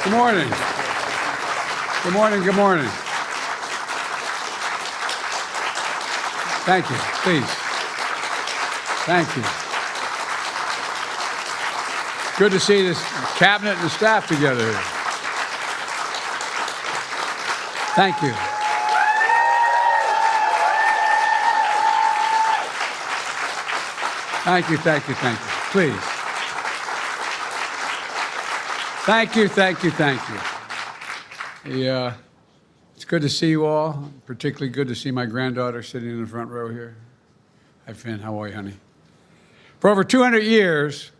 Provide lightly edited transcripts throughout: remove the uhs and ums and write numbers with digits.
Good morning. Good morning, good morning. Thank you, please. Thank you. Good to see this cabinet and the staff together here. Thank you. Thank you, thank you, thank you. Please. Thank you, thank you, thank you. It's good to see you all, particularly good to see my granddaughter sitting in the front row here. Hi, Finn. How are you, honey? For over 200 years,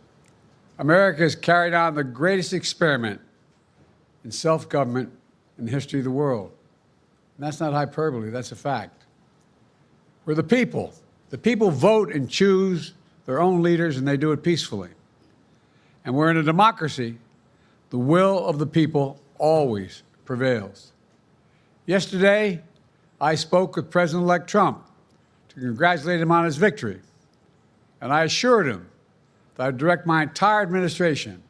America has carried on the greatest experiment in self-government in the history of the world. And that's not hyperbole, that's a fact. We're the people. The people vote and choose their own leaders, and they do it peacefully. And we're in a democracy. The will of the people always prevails. Yesterday, I spoke with President-elect Trump to congratulate him on his victory. And I assured him that I'd direct my entire administration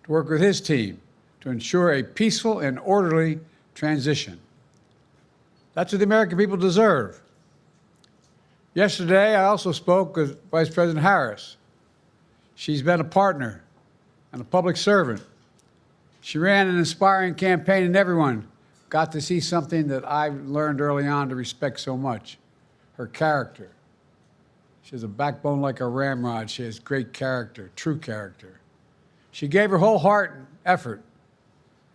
to work with his team to ensure a peaceful and orderly transition. That's what the American people deserve. Yesterday, I also spoke with Vice President Harris. She's been a partner and a public servant. She ran an inspiring campaign, and everyone got to see something that I learned early on to respect so much, her character. She has a backbone like a ramrod. She has great character, true character. She gave her whole heart and effort,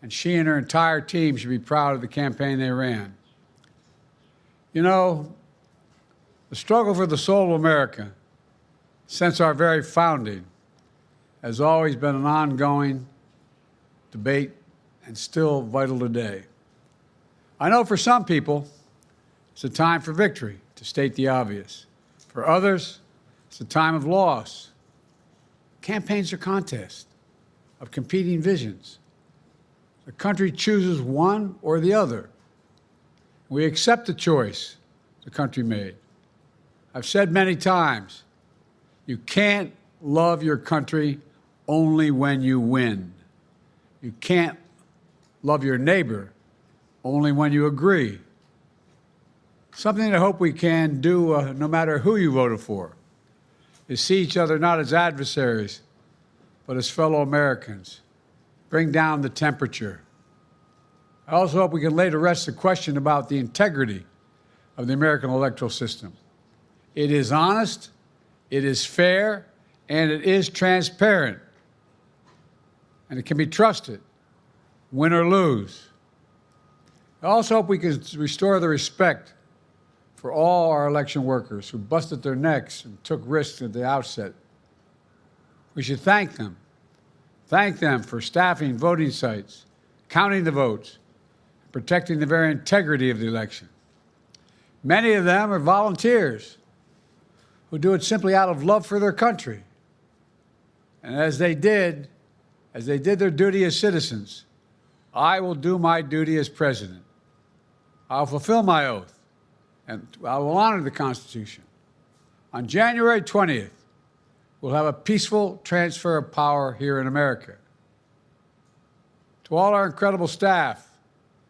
and she and her entire team should be proud of the campaign they ran. You know, the struggle for the soul of America, since our very founding, has always been an ongoing debate and still vital today. I know for some people, it's a time for victory, to state the obvious. For others, it's a time of loss. Campaigns are contests of competing visions. The country chooses one or the other. We accept the choice the country made. I've said many times, you can't love your country only when you win. You can't love your neighbor only when you agree. Something I hope we can do, no matter who you voted for, is see each other not as adversaries, but as fellow Americans. Bring down the temperature. I also hope we can lay to rest the question about the integrity of the American electoral system. It is honest, it is fair, and it is transparent. And it can be trusted, win or lose. I also hope we can restore the respect for all our election workers who busted their necks and took risks at the outset. We should thank them. Thank them for staffing voting sites, counting the votes, and protecting the very integrity of the election. Many of them are volunteers who do it simply out of love for their country. And as they did their duty as citizens, I will do my duty as president. I'll fulfill my oath, and I will honor the Constitution. On January 20th, we'll have a peaceful transfer of power here in America. To all our incredible staff,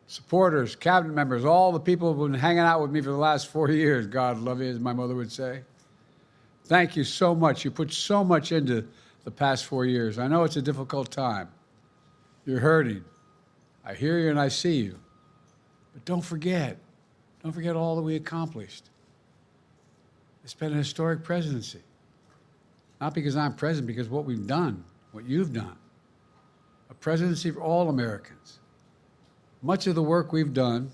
supporters, cabinet members, all the people who've been hanging out with me for the last 4 years, God love you, as my mother would say. Thank you so much. You put so much into the past 4 years. I know it's a difficult time. You're hurting. I hear you and I see you. But don't forget all that we accomplished. It's been a historic presidency. Not because I'm president, because what we've done, what you've done. A presidency for all Americans. Much of the work we've done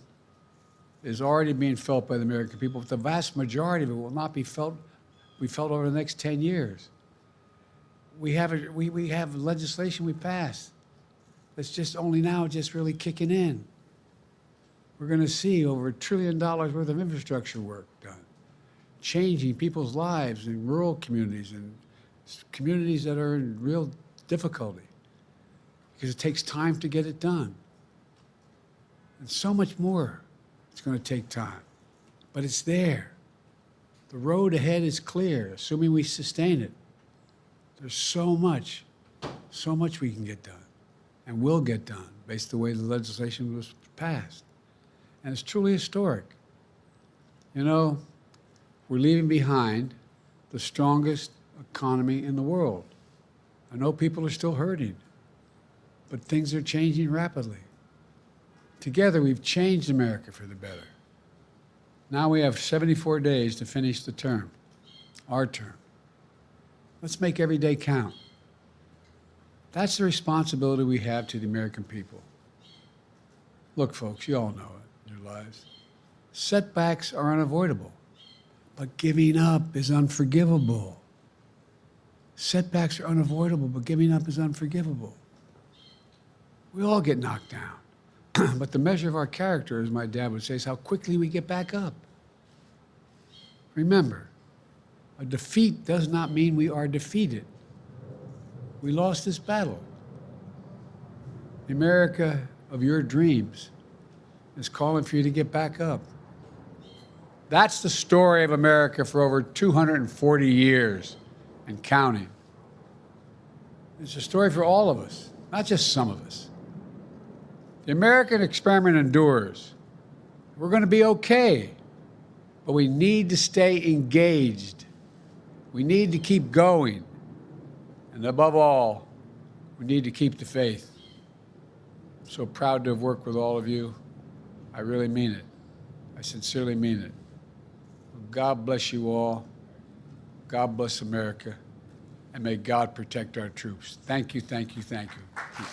is already being felt by the American people, but the vast majority of it will not be felt over the next 10 years. We have legislation we passed that's just only now just really kicking in. We're going to see over $1 trillion worth of infrastructure work done, changing people's lives in rural communities and communities that are in real difficulty because it takes time to get it done. And so much more it's going to take time, but it's there. The road ahead is clear, assuming we sustain it. There's so much we can get done. and will get done based on the way the legislation was passed. And it's truly historic. You know, we're leaving behind the strongest economy in the world. I know people are still hurting, but things are changing rapidly. Together, we've changed America for the better. Now we have 74 days to finish the term, our term. Let's make every day count. That's the responsibility we have to the American people. Look, folks, you all know it in your lives. Setbacks are unavoidable, but giving up is unforgivable. Setbacks are unavoidable, but giving up is unforgivable. We all get knocked down, but the measure of our character, as my dad would say, is how quickly we get back up. Remember, a defeat does not mean we are defeated. We lost this battle. The America of your dreams is calling for you to get back up. That's the story of America for over 240 years and counting. It's a story for all of us, not just some of us. The American experiment endures. We're going to be okay, but we need to stay engaged. We need to keep going. And above all, we need to keep the faith. I'm so proud to have worked with all of you. I really mean it. I sincerely mean it. God bless you all. God bless America. And may God protect our troops. Thank you, thank you, thank you.